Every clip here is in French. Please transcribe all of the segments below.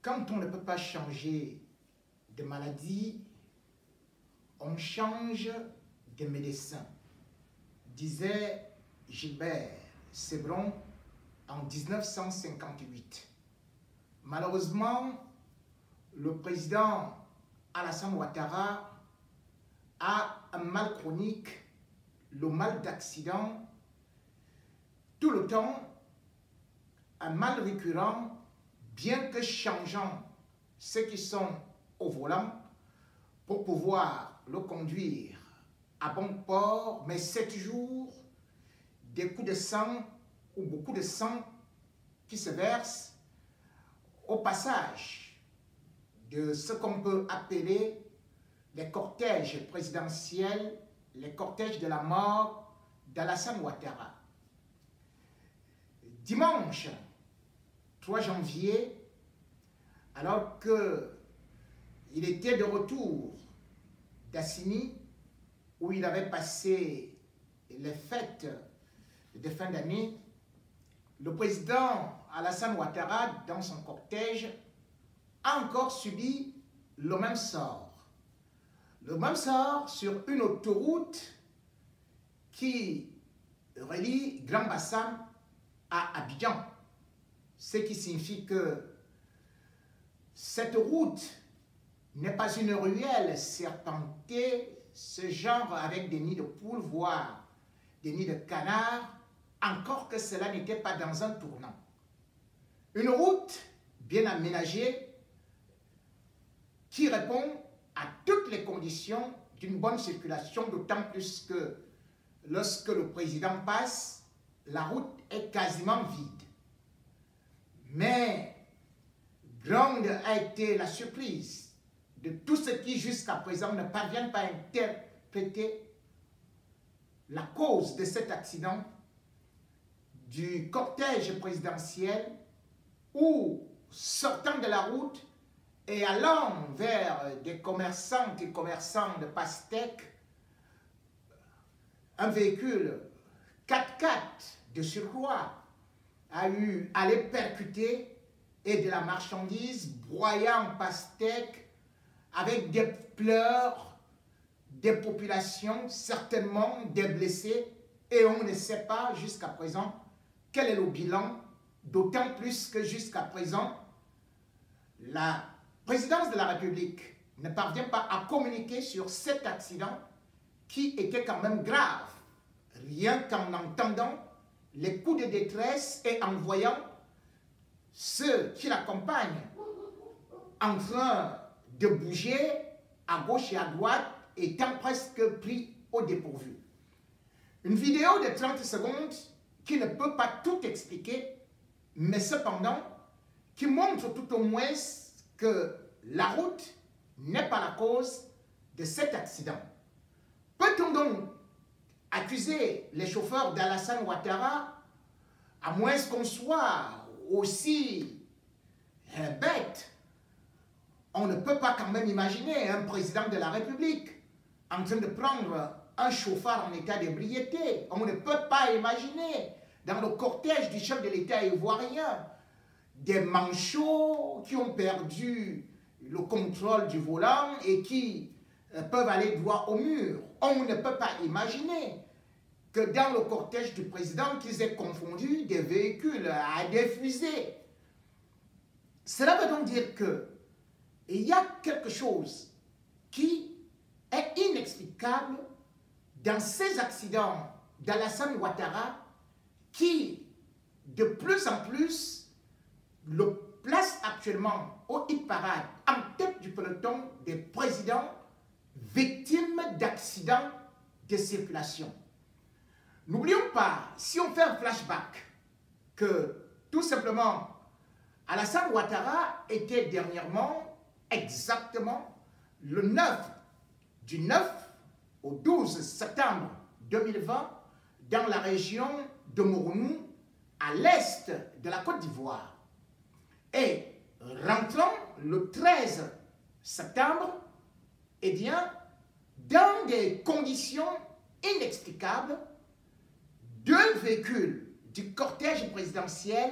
Quand on ne peut pas changer de maladie, on change de médecin, disait Gilbert Cébron en 1958. Malheureusement, le président Alassane Ouattara a un mal chronique, le mal d'accident, tout le temps, un mal récurrent, bien que changeant ceux qui sont au volant pour pouvoir le conduire à bon port, mais c'est toujours des coups de sang ou beaucoup de sang qui se versent au passage de ce qu'on peut appeler les cortèges présidentiels, les cortèges de la mort d'Alassane Ouattara. Dimanche 3 janvier, alors qu'il était de retour d'Assini, où il avait passé les fêtes de fin d'année, le président Alassane Ouattara, dans son cortège, a encore subi le même sort. Le même sort sur une autoroute qui relie Grand Bassam à Abidjan. Ce qui signifie que cette route n'est pas une ruelle serpentée, ce genre avec des nids de poules, voire des nids de canards, encore que cela n'était pas dans un tournant. Une route bien aménagée qui répond à toutes les conditions d'une bonne circulation, d'autant plus que lorsque le président passe, la route est quasiment vide. Mais grande a été la surprise de tous ceux qui jusqu'à présent ne parviennent pas à interpréter la cause de cet accident du cortège présidentiel où, sortant de la route et allant vers des commerçantes et commerçants de pastèques, un véhicule 4x4 de surcroît allait percuter et de la marchandise, broyant pastèques avec des pleurs, des populations, certainement des blessés, et on ne sait pas jusqu'à présent quel est le bilan, d'autant plus que jusqu'à présent, la présidence de la République ne parvient pas à communiquer sur cet accident qui était quand même grave, rien qu'en entendant les coups de détresse et en voyant ceux qui l'accompagnent en train de bouger à gauche et à droite, étant presque pris au dépourvu. Une vidéo de 30 secondes qui ne peut pas tout expliquer, mais cependant qui montre tout au moins que la route n'est pas la cause de cet accident. Peut-on donc accuser les chauffeurs d'Alassane Ouattara, à moins qu'on soit aussi bête? On ne peut pas quand même imaginer un président de la République en train de prendre un chauffard en état d'ébriété. On ne peut pas imaginer dans le cortège du chef de l'État ivoirien des manchots qui ont perdu le contrôle du volant et qui peuvent aller droit au mur. On ne peut pas imaginer que dans le cortège du président, qu'ils aient confondu des véhicules à des fusées. Cela veut donc dire qu'il y a quelque chose qui est inexplicable dans ces accidents d'Alassane Ouattara qui, de plus en plus, le place actuellement au hit-parade en tête du peloton des présidents victimes d'accidents de circulation. N'oublions pas, si on fait un flashback, que tout simplement Alassane Ouattara était dernièrement, exactement le 9 au 12 septembre 2020, dans la région de Moronou, à l'est de la Côte d'Ivoire. Et rentrant le 13 septembre, eh bien, dans des conditions inexplicables, deux véhicules du cortège présidentiel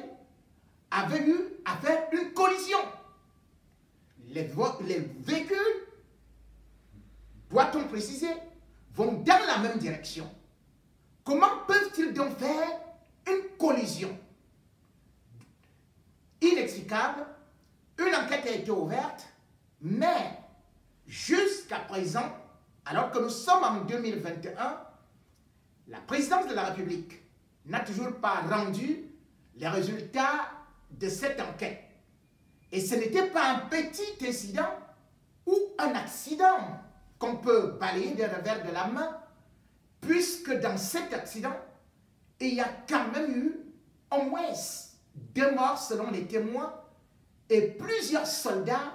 avaient eu à faire une collision. les véhicules, doit-on préciser, vont dans la même direction. Comment peuvent-ils donc faire une collision? Inexplicable, une enquête a été ouverte, mais jusqu'à présent, alors que nous sommes en 2021, la présidence de la République n'a toujours pas rendu les résultats de cette enquête. Et ce n'était pas un petit incident ou un accident qu'on peut balayer d'un revers de la main, puisque dans cet accident, il y a quand même eu au moins 2 morts selon les témoins et plusieurs soldats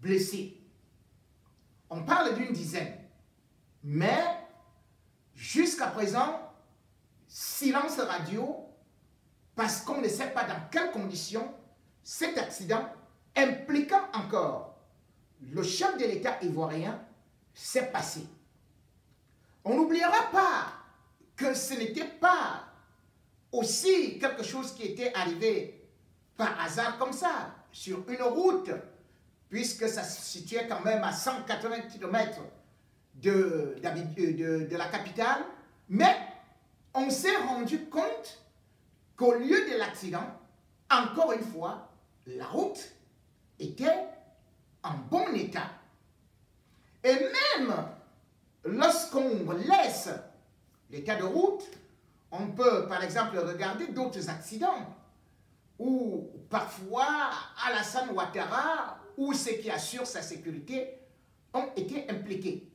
blessés. On parle d'une dizaine. Mais jusqu'à présent, silence radio, parce qu'on ne sait pas dans quelles conditions cet accident impliquant encore le chef de l'État ivoirien s'est passé. On n'oubliera pas que ce n'était pas aussi quelque chose qui était arrivé par hasard comme ça, sur une route, puisque ça se situait quand même à 180 km de la capitale, mais on s'est rendu compte qu'au lieu de l'accident, encore une fois, la route était en bon état. Et même lorsqu'on laisse l'état de route, on peut par exemple regarder d'autres accidents où parfois Alassane Ouattara ou ceux qui assurent sa sécurité ont été impliqués.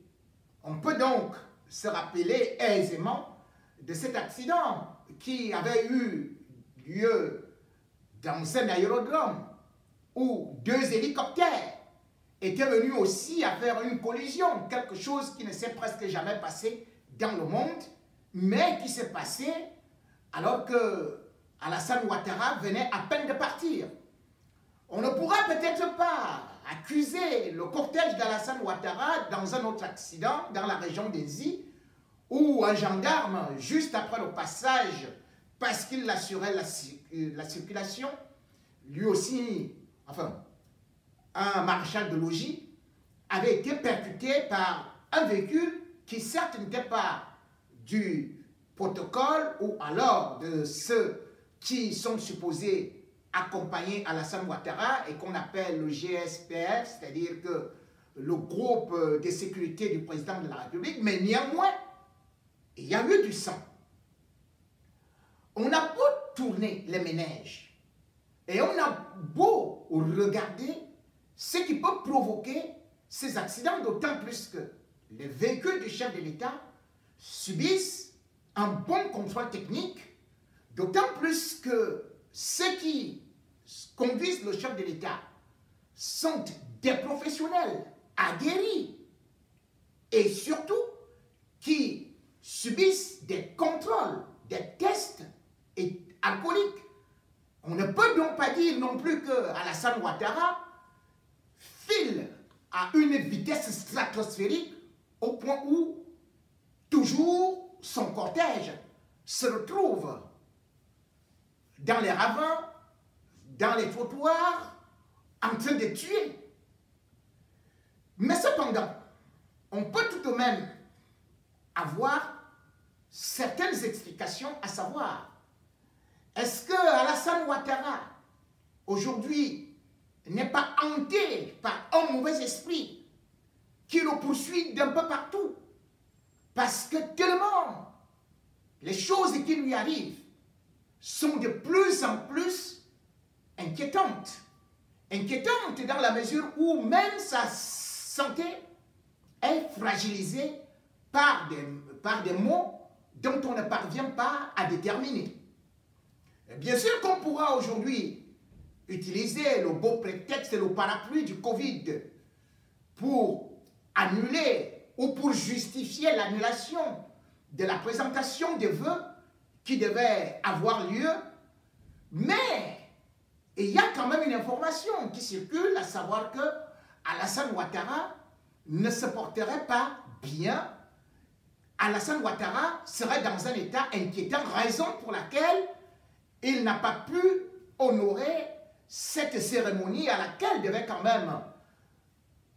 On peut donc se rappeler aisément de cet accident qui avait eu lieu dans un aérodrome où 2 hélicoptères étaient venus aussi à faire une collision, quelque chose qui ne s'est presque jamais passé dans le monde, mais qui s'est passé alors que Alassane Ouattara venait à peine de partir. On ne pourra peut-être pas accuser le cortège d'Alassane Ouattara dans un autre accident dans la région d'Enzi, où un gendarme, juste après le passage, parce qu'il assurait la circulation, lui aussi, enfin, un maréchal de logis, avait été percuté par un véhicule qui certes n'était pas du protocole ou alors de ceux qui sont supposés accompagner Alassane Ouattara et qu'on appelle le GSPR, c'est-à-dire que le groupe de sécurité du président de la République, mais néanmoins, il y a eu du sang. On a beau tourner les ménages et on a beau regarder ce qui peut provoquer ces accidents, d'autant plus que les véhicules du chef de l'État subissent un bon contrôle technique, d'autant plus que ceux qui conduisent le chef de l'État sont des professionnels aguerris et surtout qui subissent des contrôles, des tests alcooliques. On ne peut donc pas dire non plus que Alassane Ouattara file à une vitesse stratosphérique au point où toujours son cortège se retrouve dans les ravins, dans les trottoirs, en train de tuer. Mais cependant, on peut tout de même avoir certaines explications, à savoir, est-ce que Alassane Ouattara, aujourd'hui, n'est pas hanté par un mauvais esprit qui le poursuit d'un peu partout? Parce que tellement les choses qui lui arrivent sont de plus en plus inquiétantes. Inquiétantes dans la mesure où même sa santé est fragilisée par des maux dont on ne parvient pas à déterminer. Bien sûr qu'on pourra aujourd'hui utiliser le beau prétexte et le parapluie du Covid pour annuler ou pour justifier l'annulation de la présentation des vœux qui devait avoir lieu, mais il y a quand même une information qui circule, à savoir que Alassane Ouattara ne se porterait pas bien. Alassane Ouattara serait dans un état inquiétant, raison pour laquelle il n'a pas pu honorer cette cérémonie à laquelle devait quand même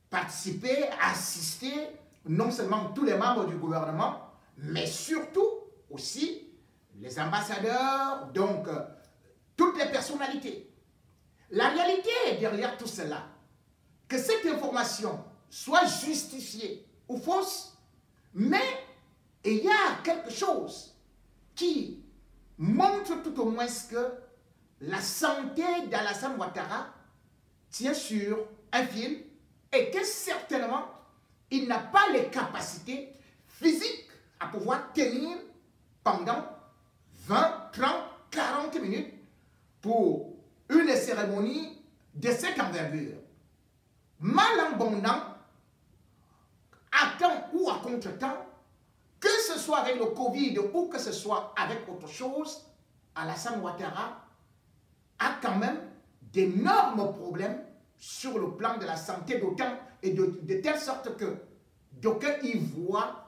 participer, assister, non seulement tous les membres du gouvernement, mais surtout aussi les ambassadeurs, donc toutes les personnalités. La réalité est derrière tout cela, que cette information soit justifiée ou fausse, mais il y a quelque chose qui montre tout au moins que la santé d'Alassane Ouattara tient sur un fil et que certainement, il n'a pas les capacités physiques à pouvoir tenir pendant 20, 30, 40 minutes pour une cérémonie de cette envergure. Mal en bon temps, à temps ou à contre-temps, que ce soit avec le Covid ou que ce soit avec autre chose, Alassane Ouattara a quand même d'énormes problèmes sur le plan de la santé, d'autant et de telle sorte que d'aucuns y voient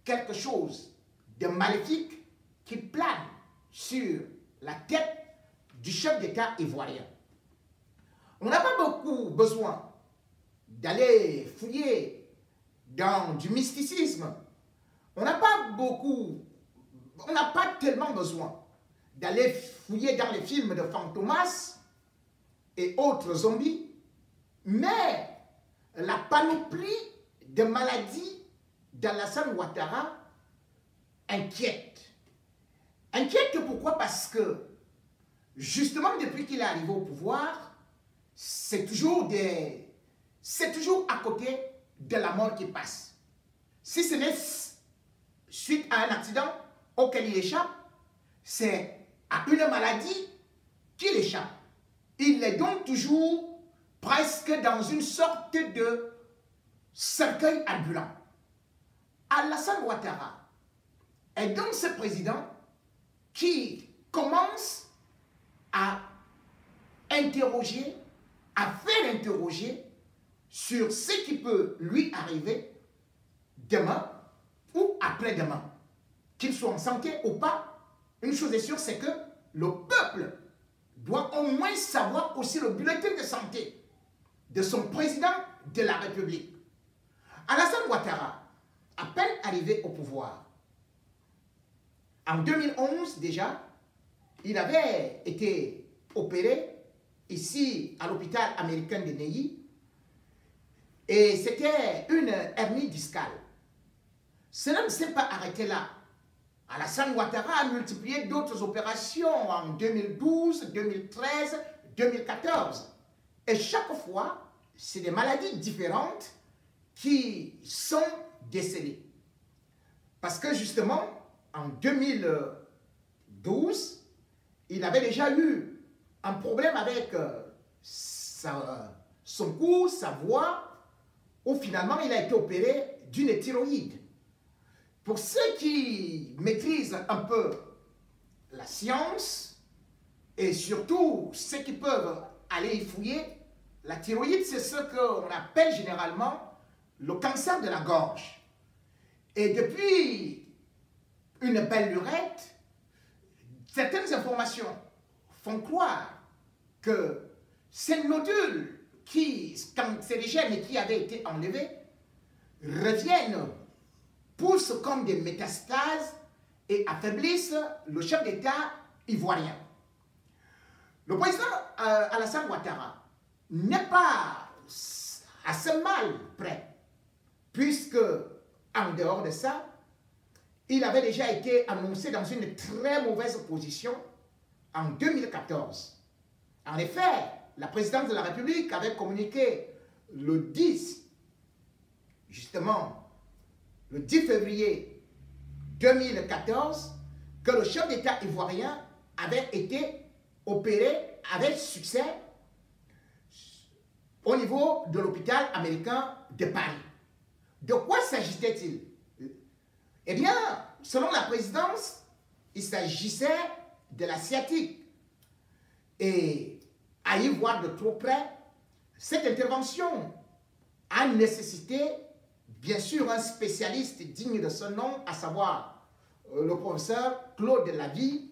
quelque chose de maléfique qui plane sur la tête du chef d'État ivoirien. On n'a pas beaucoup besoin d'aller fouiller dans du mysticisme. On n'a pas tellement besoin d'aller fouiller dans les films de Fantomas et autres zombies, mais la panoplie de maladies d'Alassane Ouattara inquiète. Inquiète pourquoi? Parce que justement depuis qu'il est arrivé au pouvoir, c'est toujours à côté de la mort qui passe. Si ce n'est suite à un accident auquel il échappe, c'est à une maladie qu'il échappe. Il est donc toujours presque dans une sorte de cercueil ambulant. Alassane Ouattara est donc ce président qui commence à interroger, à faire interroger sur ce qui peut lui arriver demain ou après-demain. Qu'il soit en santé ou pas, une chose est sûre, c'est que le peuple doit au moins savoir aussi le bulletin de santé de son président de la République. Alassane Ouattara, à peine arrivé au pouvoir, en 2011 déjà, il avait été opéré ici à l'hôpital américain de Neuilly et c'était une hernie discale. Cela ne s'est pas arrêté là. Alassane Ouattara a multiplié d'autres opérations en 2012, 2013, 2014. Et chaque fois, c'est des maladies différentes qui sont décelées. Parce que justement, en 2012, il avait déjà eu un problème avec son cou, sa voix, où finalement il a été opéré d'une thyroïde. Pour ceux qui maîtrisent un peu la science, et surtout ceux qui peuvent aller y fouiller, la thyroïde, c'est ce qu'on appelle généralement le cancer de la gorge. Et depuis une belle lurette, certaines informations font croire que ces nodules cancérigènes qui avaient été enlevés reviennent, poussent comme des métastases et affaiblissent le chef d'État ivoirien. Le président Alassane Ouattara n'est pas assez mal prêt, puisque en dehors de ça, il avait déjà été annoncé dans une très mauvaise position en 2014. En effet, la présidence de la République avait communiqué le 10 février 2014 que le chef d'État ivoirien avait été opéré avec succès au niveau de l'hôpital américain de Paris. De quoi s'agissait-il? Eh bien, selon la présidence, il s'agissait de la sciatique. Et à y voir de trop près, cette intervention a nécessité, bien sûr, un spécialiste digne de ce nom, à savoir le professeur Claude Laville,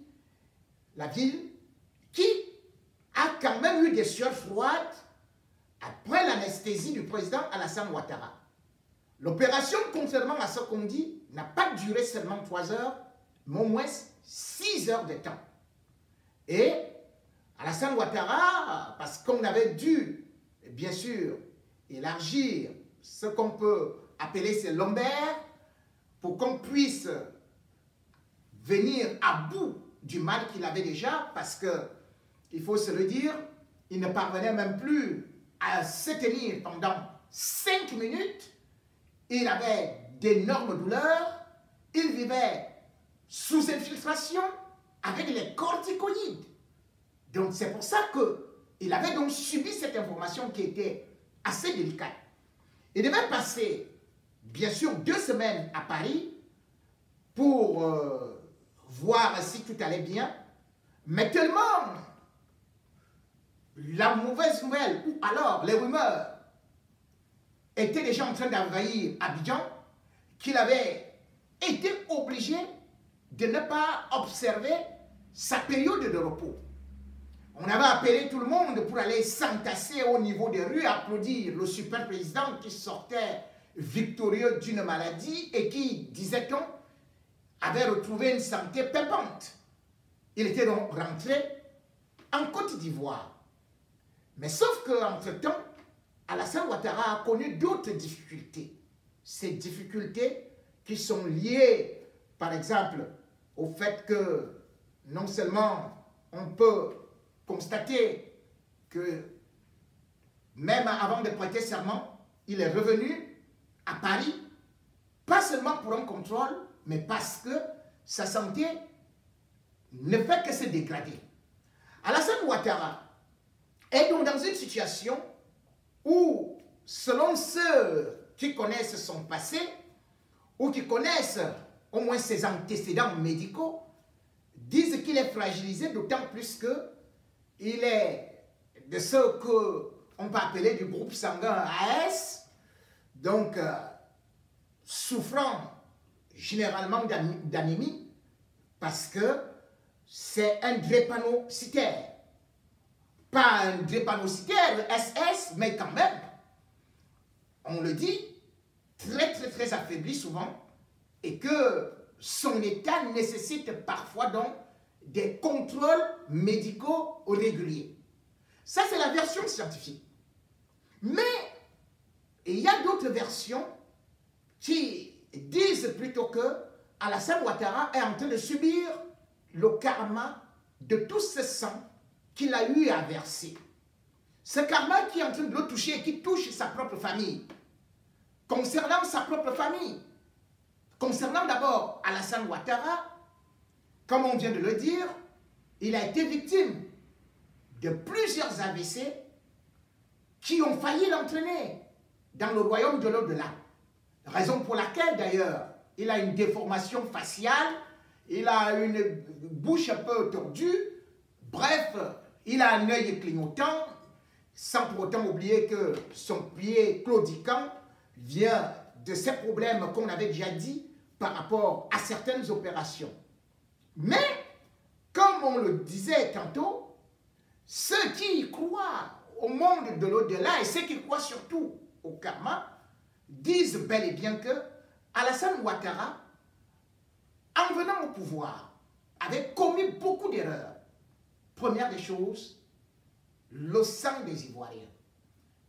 qui a quand même eu des sueurs froides après l'anesthésie du président Alassane Ouattara. L'opération, contrairement à ce qu'on dit, n'a pas duré seulement 3 heures, mais au moins 6 heures de temps. Et Alassane Ouattara, parce qu'on avait dû, bien sûr, élargir ce qu'on peut appeler ses lombaires pour qu'on puisse venir à bout du mal qu'il avait déjà, parce que, il faut se le dire, il ne parvenait même plus à se tenir pendant 5 minutes. Il avait d'énormes douleurs, il vivait sous infiltration avec les corticoïdes. Donc c'est pour ça qu'il avait donc subi cette information qui était assez délicate. Il devait passer, bien sûr, 2 semaines à Paris pour voir si tout allait bien, mais tellement la mauvaise nouvelle, ou alors les rumeurs, étaient déjà en train d'envahir Abidjan, qu'il avait été obligé de ne pas observer sa période de repos. On avait appelé tout le monde pour aller s'entasser au niveau des rues, applaudir le super président qui sortait victorieux d'une maladie et qui, disait-on, avait retrouvé une santé pimpante. Il était donc rentré en Côte d'Ivoire. Mais sauf qu'entre-temps, Alassane Ouattara a connu d'autres difficultés. Ces difficultés qui sont liées, par exemple, au fait que non seulement on peut constater que même avant de prêter serment, il est revenu à Paris, pas seulement pour un contrôle, mais parce que sa santé ne fait que se dégrader. Alassane Ouattara est donc dans une situation où, selon ceux qui connaissent son passé, ou qui connaissent au moins ses antécédents médicaux, disent qu'il est fragilisé, d'autant plus qu'il est de ceux qu'on peut appeler du groupe sanguin AS, donc souffrant généralement d'anémie, parce que c'est un drépanocytaire. Pas un drépanocytaire SS, mais quand même, on le dit, très affaibli souvent, et que son état nécessite parfois donc des contrôles médicaux réguliers. Ça, c'est la version scientifique. Mais il y a d'autres versions qui disent plutôt que Alassane Ouattara est en train de subir le karma de tout ce sang qu'il a eu à verser. Ce karma qui est en train de le toucher et qui touche sa propre famille. Concernant sa propre famille, concernant d'abord Alassane Ouattara, comme on vient de le dire, il a été victime de plusieurs AVC qui ont failli l'entraîner dans le royaume de l'au-delà. Raison pour laquelle d'ailleurs il a une déformation faciale, il a une bouche un peu tordue, bref, il a un œil clignotant, sans pour autant oublier que son pied claudiquant vient de ces problèmes qu'on avait déjà dit par rapport à certaines opérations. Mais, comme on le disait tantôt, ceux qui croient au monde de l'au-delà et ceux qui croient surtout au karma disent bel et bien que Alassane Ouattara, en venant au pouvoir, avait commis beaucoup d'erreurs. Première des choses, le sang des Ivoiriens.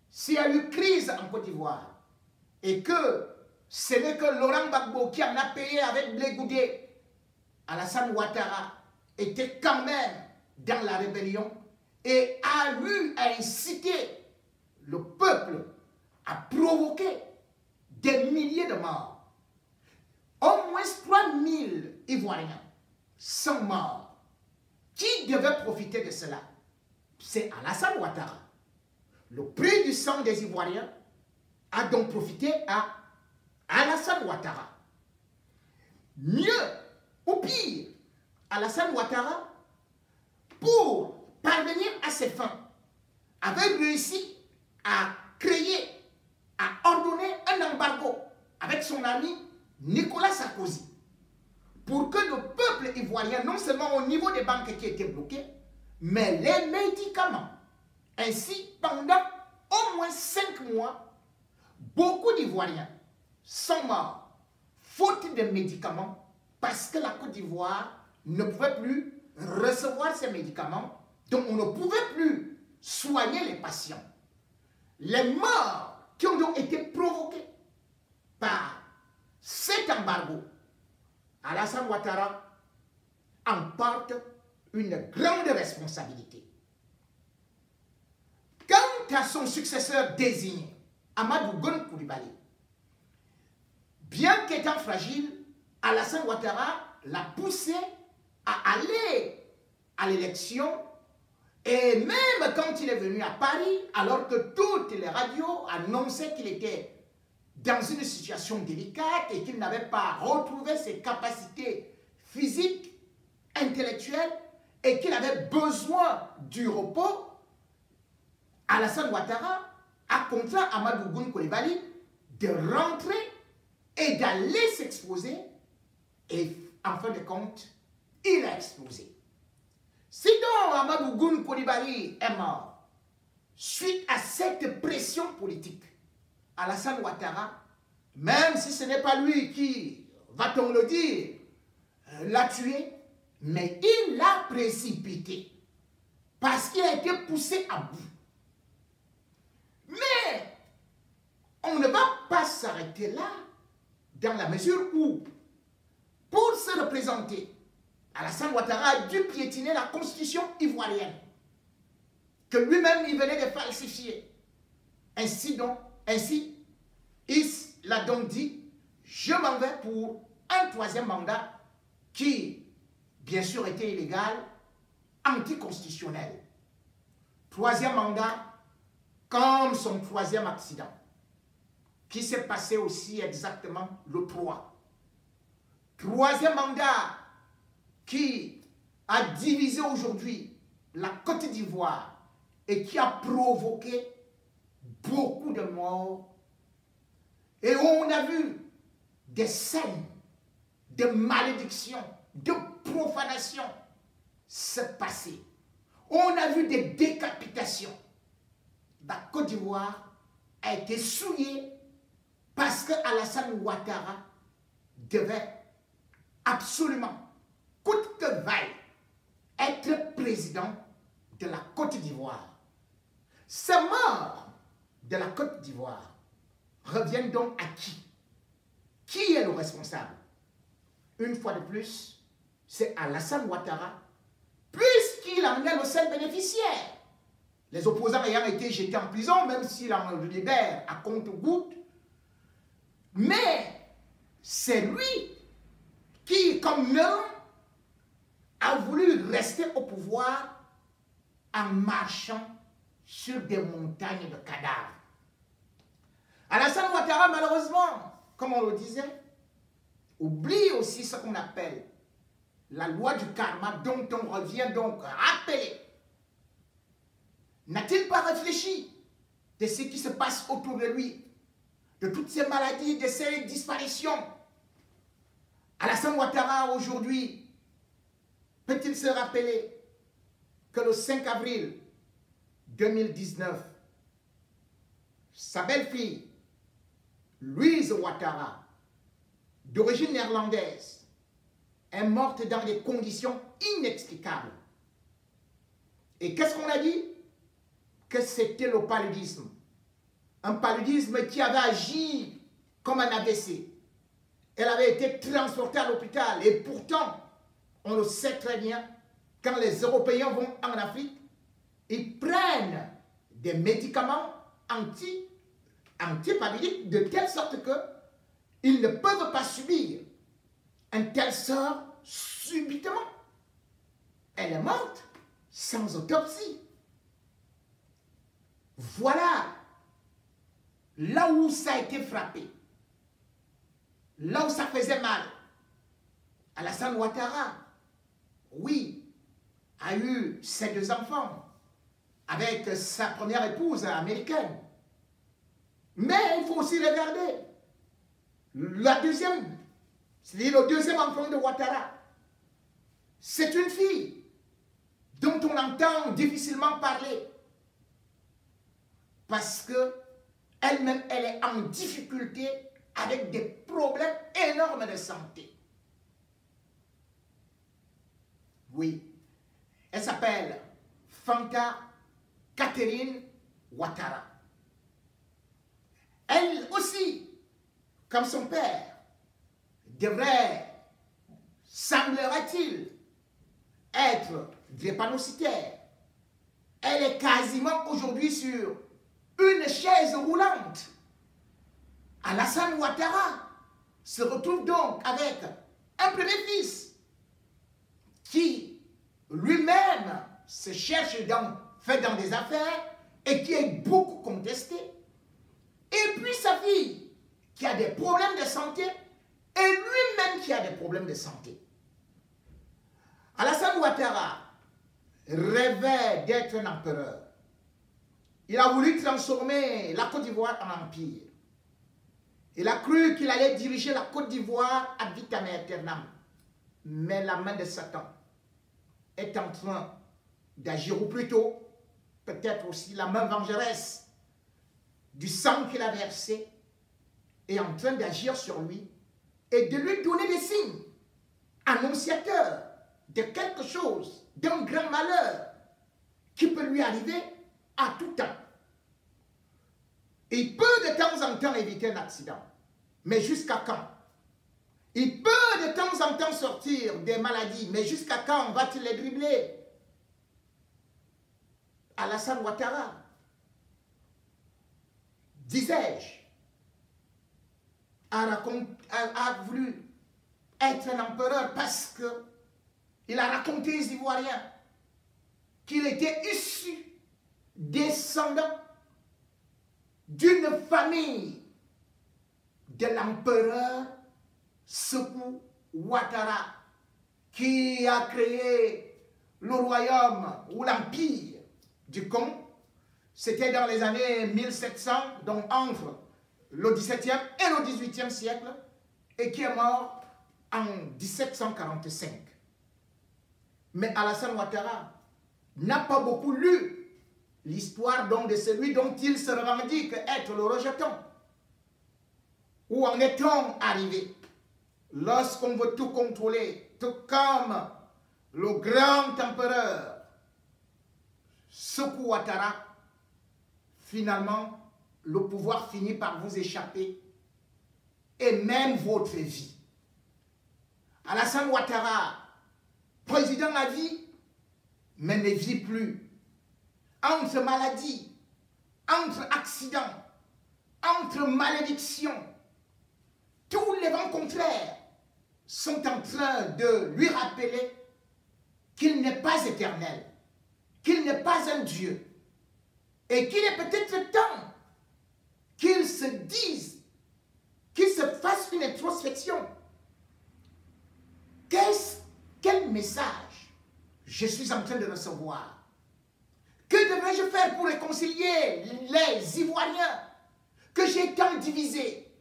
S'il y a eu crise en Côte d'Ivoire et que ce n'est que Laurent Gbagbo qui en a payé avec Blé Goudé, Alassane Ouattara était quand même dans la rébellion et a eu à inciter le peuple à provoquer des milliers de morts. Au moins 3000 Ivoiriens sont morts. Qui devait profiter de cela? C'est Alassane Ouattara. Le prix du sang des Ivoiriens a donc profité à Alassane Ouattara. Mieux ou pire, Alassane Ouattara, pour parvenir à ses fins, avait réussi à créer, à ordonner un embargo avec son ami Nicolas Sarkozy pour que le peuple ivoirien, non seulement au niveau des banques qui étaient bloquées, mais les médicaments, ainsi pendant au moins 5 mois, beaucoup d'Ivoiriens sont morts, faute de médicaments, parce que la Côte d'Ivoire ne pouvait plus recevoir ces médicaments, donc on ne pouvait plus soigner les patients. Les morts qui ont donc été provoquées par cet embargo, Alassane Ouattara en porte une grande responsabilité. Quant à son successeur désigné, Amadou Gon Coulibaly, bien qu'étant fragile, Alassane Ouattara l'a poussé à aller à l'élection, et même quand il est venu à Paris, alors que toutes les radios annonçaient qu'il était dans une situation délicate et qu'il n'avait pas retrouvé ses capacités physiques, intellectuelles, et qu'il avait besoin du repos, Alassane Ouattara a contraint Amadou Gon Coulibaly de rentrer et d'aller s'exposer, et en fin de compte, il a explosé. Si donc Amadou Gon Coulibaly est mort, suite à cette pression politique, Alassane Ouattara, même si ce n'est pas lui qui, va-t-on le dire, l'a tué, mais il l'a précipité parce qu'il a été poussé à bout. Mais on ne va pas s'arrêter là, dans la mesure où, pour se représenter, Alassane Ouattara a dû piétiner la constitution ivoirienne, que lui-même il venait de falsifier. Ainsi, il l'a donc dit, je m'en vais pour un 3e mandat qui, bien sûr, était illégal, anticonstitutionnel. 3e mandat, comme son 3e accident, qui s'est passé aussi exactement le 3. 3e mandat qui a divisé aujourd'hui la Côte d'Ivoire et qui a provoqué beaucoup de morts. Et on a vu des scènes de malédiction, de profanation se passer. On a vu des décapitations. La Côte d'Ivoire a été souillée parce que Alassane Ouattara devait absolument, coûte que vaille, être président de la Côte d'Ivoire. Ces morts de la Côte d'Ivoire reviennent donc à qui? Qui est le responsable? Une fois de plus, c'est Alassane Ouattara, puisqu'il en est le seul bénéficiaire. Les opposants ayant été jetés en prison, même s'il en libère à compte-gouttes. Mais c'est lui qui, comme Néron, a voulu rester au pouvoir en marchant sur des montagnes de cadavres. Alassane Ouattara, malheureusement, comme on le disait, oublie aussi ce qu'on appelle la loi du karma, dont on revient donc rappeler. N'a-t-il pas réfléchi de ce qui se passe autour de lui, de toutes ces maladies, de ces disparitions? Alassane Ouattara, aujourd'hui, peut-il se rappeler que le 5 avril 2019, sa belle-fille, Louise Ouattara, d'origine néerlandaise, est morte dans des conditions inexplicables. Et qu'est-ce qu'on a dit? Que c'était le paludisme. Un paludisme qui avait agi comme un AVC. Elle avait été transportée à l'hôpital. Et pourtant, on le sait très bien, quand les Européens vont en Afrique, ils prennent des médicaments antipaludiques de telle sorte qu'ils ne peuvent pas subir un tel sort subitement. Elle est morte sans autopsie. Voilà là où ça a été frappé, là où ça faisait mal. Alassane Ouattara, oui, a eu ses 2 enfants avec sa première épouse américaine. Mais il faut aussi regarder la deuxième, c'est-à-dire le 2e enfant de Ouattara. C'est une fille dont on entend difficilement parler. parce que elle-même, elle est en difficulté avec des problèmes énormes de santé. Oui, elle s'appelle Fanta Catherine Ouattara. Elle aussi, comme son père, devrait, semblerait-il, être drépanocytaire. Elle est quasiment aujourd'hui sur une chaise roulante. Alassane Ouattara se retrouve donc avec un premier fils qui lui-même se cherche fait dans des affaires et qui est beaucoup contesté. Et puis sa fille qui a des problèmes de santé et lui-même qui a des problèmes de santé. Alassane Ouattara rêvait d'être un empereur. Il a voulu transformer la Côte d'Ivoire en empire. Il a cru qu'il allait diriger la Côte d'Ivoire ad vitam aeternam. Mais la main de Satan est en train d'agir, ou plutôt, peut-être aussi la main vengeresse du sang qu'il a versé, est en train d'agir sur lui et de lui donner des signes annonciateurs de quelque chose, d'un grand malheur qui peut lui arriver à tout temps. Il peut de temps en temps éviter un accident, mais jusqu'à quand? Il peut de temps en temps sortir des maladies, mais jusqu'à quand va-t-il les dribbler? Alassane Ouattara, disais-je, a voulu être un empereur parce qu'il a raconté aux Ivoiriens qu'il était issu, descendant d'une famille de l'empereur Sékou Ouattara qui a créé le royaume ou l'empire du Congo. C'était dans les années 1700, donc entre le 17e et le 18e siècle, et qui est mort en 1745. Mais Alassane Ouattara n'a pas beaucoup lu l'histoire de celui dont il se revendique être le rejeton. Où en est-on arrivé? Lorsqu'on veut tout contrôler, tout comme le grand empereur Sékou Ouattara, finalement, le pouvoir finit par vous échapper et même votre vie. Alassane Ouattara, président à vie, mais ne vit plus. Entre maladies, entre accidents, entre malédictions, tous les vents contraires sont en train de lui rappeler qu'il n'est pas éternel, qu'il n'est pas un Dieu, et qu'il est peut-être temps qu'il se dise, qu'il se fasse une introspection. Quel message je suis en train de recevoir? Que devrais-je faire pour réconcilier les Ivoiriens que j'ai tant divisés?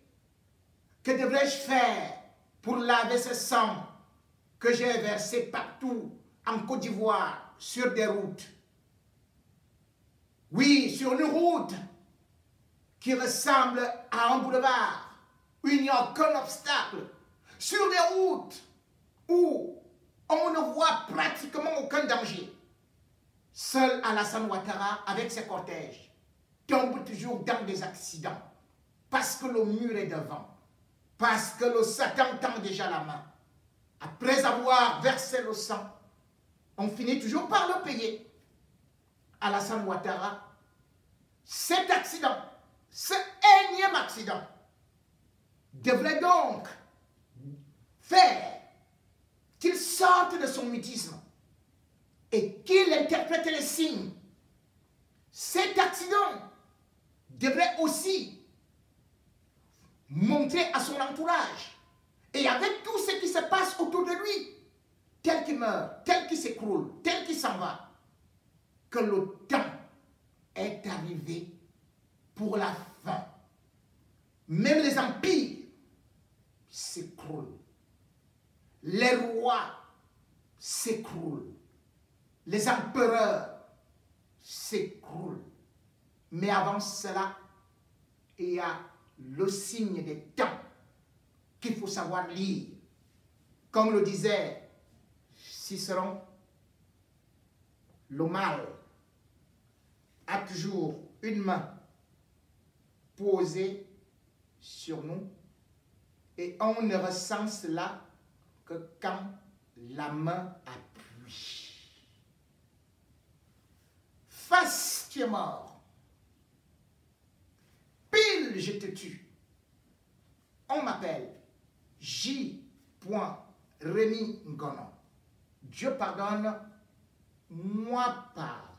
Que devrais-je faire pour laver ce sang que j'ai versé partout en Côte d'Ivoire sur des routes? Oui, sur une route qui ressemble à un boulevard où il n'y a aucun obstacle. Sur des routes où on ne voit pratiquement aucun danger. Seul Alassane Ouattara, avec ses cortèges, tombe toujours dans des accidents. Parce que le mur est devant. Parce que le Satan tend déjà la main. Après avoir versé le sang, on finit toujours par le payer. Alassane Ouattara, cet accident, ce énième accident, devrait donc faire qu'il sorte de son mutisme et qu'il interprète les signes. Cet accident devrait aussi montrer à son entourage et avec tout ce qui se passe autour de lui, tel qu'il meurt, tel qu'il s'écroule, tel qu'il s'en va, que le temps est arrivé pour la fin. Même les empires s'écroulent. Les rois s'écroulent. Les empereurs s'écroulent. Mais avant cela, il y a le signe des temps qu'il faut savoir lire. Comme le disait Cicéron, le mal a toujours une main posée sur nous et on ne ressent cela que quand la main appuie. Face, tu es mort. Pile, je te tue. On m'appelle J. Rémi Ngonon. Dieu pardonne, moi pas.